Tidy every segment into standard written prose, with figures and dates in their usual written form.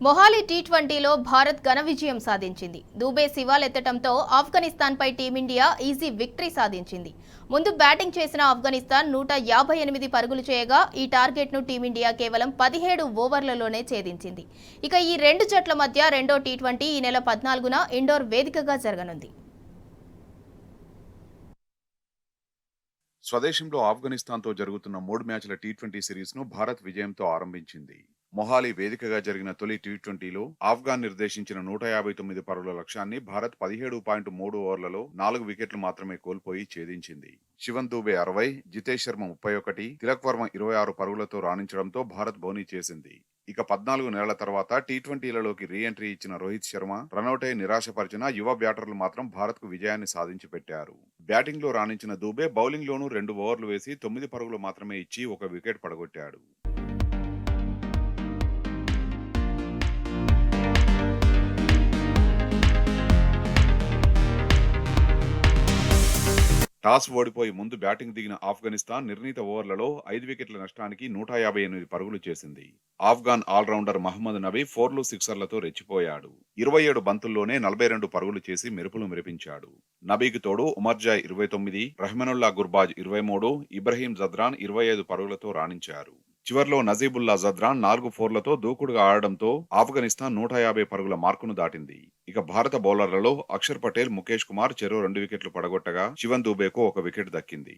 మొహాలీ టీ20లో భారత్ ఘన విజయం సాధించింది. దూబే శివాలెత్తడంతో ఆఫ్ఘనిస్తాన్పై టీమిండియా ఈజీ విక్టరీ సాధించింది. ముందు బ్యాటింగ్ చేసిన ఆఫ్ఘనిస్తాన్ 158 పరుగులు చేయగా ఈ టార్గెట్ను టీమిండియా కేవలం 17 ఓవర్లలోనే ఛేదించింది. ఇక ఈ రెండు జట్ల మధ్య రెండో టీ20 ఈ నెల 14న ఇండోర్ వేదికగా జరగనుంది. స్వదేశంలో ఆఫ్ఘనిస్తాన్తో జరుగుతున్న 3 మ్యాచ్ల టీ20 సిరీస్ను భారత్ విజయంతో ఆరంభించింది. మొహాలీ వేదికగా జరిగిన తొలి టీ20లో ఆఫ్ఘాన్ నిర్దేశించిన 159 పరుగుల లక్ష్యాన్ని భారత్ 17.3 ఓవర్లలో 4 వికెట్లు మాత్రమే కోల్పోయి ఛేదించింది. శివన్ దూబే 60, జితేష్ శర్మ 31, తిలక్ వర్మ 26 పరుగులతో రాణించడంతో భారత్ బౌనీ చేసింది. ఇక 14 నెలల తర్వాత టీ20లలోకి రీ ఎంట్రీ ఇచ్చిన రోహిత్ శర్మ రనౌట్ అయి నిరాశపరిచిన యువ బ్యాటర్లు మాత్రం భారత్ కు విజయాన్ని సాధించి పెట్టారు. బ్యాటింగ్ లో రాణించిన దూబే బౌలింగ్ లోనూ 2 ఓవర్లు వేసి 9 పరుగులు మాత్రమే ఇచ్చి 1 వికెట్ పడగొట్టాడు. టాస్ ఓడిపోయి ముందు బ్యాటింగ్ దిగిన ఆఫ్ఘనిస్తాన్ నిర్ణీత ఓవర్లలో 5 వికెట్ల నష్టానికి 158 పరుగులు చేసింది. ఆఫ్ఘాన్ ఆల్రౌండర్ మహమ్మద్ నబీ 4లు 6ర్లతో రెచ్చిపోయాడు. 27 బంతుల్లోనే 42 పరుగులు చేసి మెరుపులు మెరిపించాడు. నబీకి తోడు ఉమర్జాయ్ 29, రహ్మనుల్లా గుర్బాజ్ 23, ఇబ్రహీం జద్రాన్ 25 పరుగులతో రాణించారు. చివర్లో నజీబుల్లా జద్రాన్ 4 4లతో దూకుడుగా ఆడడంతో ఆఫ్ఘనిస్తాన్ 150 పరుగుల మార్కును దాటింది. ఇక భారత బౌలర్లలో అక్షర్ పటేల్, ముఖేష్ కుమార్ చెరో 2 వికెట్లు పడగొట్టగా శివన్ దూబేకు 1 వికెట్ దక్కింది.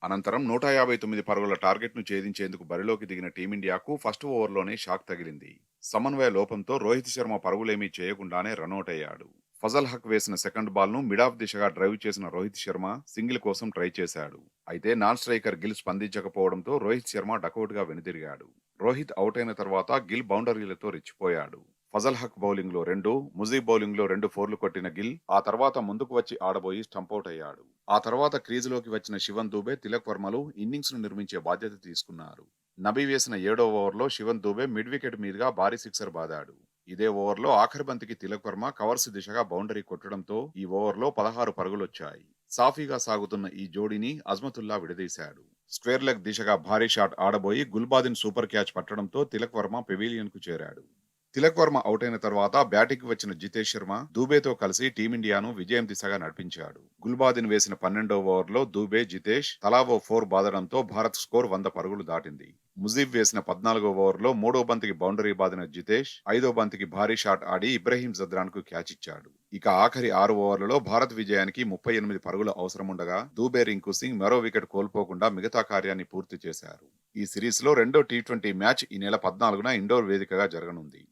అనంతరం 159 పరుగుల టార్గెట్ ను ఛేదించేందుకు బరిలోకి దిగిన టీమిండియాకు ఫస్ట్ ఓవర్లోనే షాక్ తగిలింది. సమన్వయ లోపంతో రోహిత్ శర్మ పరుగులేమీ చేయకుండానే రనౌట్ అయ్యాడు. ఫజల్ హక్ వేసిన సెకండ్ బాల్ ను మిడ్ ఆఫ్ దిశగా డ్రైవ్ చేసిన రోహిత్ శర్మ సింగిల్ కోసం ట్రై చేశాడు. అయితే నాన్ స్ట్రైకర్ గిల్ స్పందించకపోవడంతో రోహిత్ శర్మ డకౌట్ గా వెనుదిరిగాడు. రోహిత్ అవుట్ అయిన తర్వాత గిల్ బౌండరీలతో రెచ్చిపోయాడు. ఫజల్ హక్ బౌలింగ్ లో 2, ముజీబ్ బౌలింగ్ లో 2 4లు కొట్టిన గిల్ ఆ తర్వాత ముందుకు వచ్చి ఆడబోయి స్టంపౌట్ అయ్యాడు. ఆ తర్వాత క్రీజులోకి వచ్చిన శివన్ దూబే, తిలక్ వర్మలు ఇన్నింగ్స్ ను నిర్మించే బాధ్యత తీసుకున్నారు. నబీ వేసిన 7వ ఓవర్లో శివన్ దూబే మిడ్ వికెట్ మీదుగా భారీ సిక్సర్ బాదాడు. ఇదే ఓవర్లో ఆఖరి బంతికి తిలక్ వర్మ కవర్స్ దిశగా బౌండరీ కొట్టడంతో ఈ ఓవర్లో 16 పరుగులొచ్చాయి. సాఫీగా సాగుతున్న ఈ జోడీని అజ్మతుల్లా విడదీశాడు. స్క్వేర్ లెగ్ దిశగా భారీ షాట్ ఆడబోయి గుల్బాదిన్ సూపర్ క్యాచ్ పట్టడంతో తిలక్ వర్మ పెవిలియన్ కు చేరాడు. తిలక్ వర్మ అవుట్ అయిన తర్వాత బ్యాటింగ్ కు వచ్చిన జితేష్ శర్మ దూబేతో కలిసి టీమిండియాను విజయం దిశగా నడిపించాడు. గుల్బాదిన్ వేసిన 12వ ఓవర్లో దూబే, జితేష్ తలా ఓ 4 బాదడంతో భారత్ స్కోర్ 100 పరుగులు దాటింది. ముజీబ్ వేసిన 14వ ఓవర్లో 3వ బంతికి బౌండరీ బాదిన జితేష్ 5వ బంతికి భారీ షాట్ ఆడి ఇబ్రహీం జద్రాన్ కు క్యాచ్ ఇచ్చాడు. ఇక ఆఖరి 6 ఓవర్లలో భారత్ విజయానికి 38 పరుగులు అవసరముండగా దూబే, రింకు సింగ్ మరో వికెట్ కోల్పోకుండా మిగతా కార్యాన్ని పూర్తి చేశారు. ఈ సిరీస్ లో రెండో టీ20 మ్యాచ్ ఈ నెల 14న ఇండోర్ వేదికగా జరగనుంది.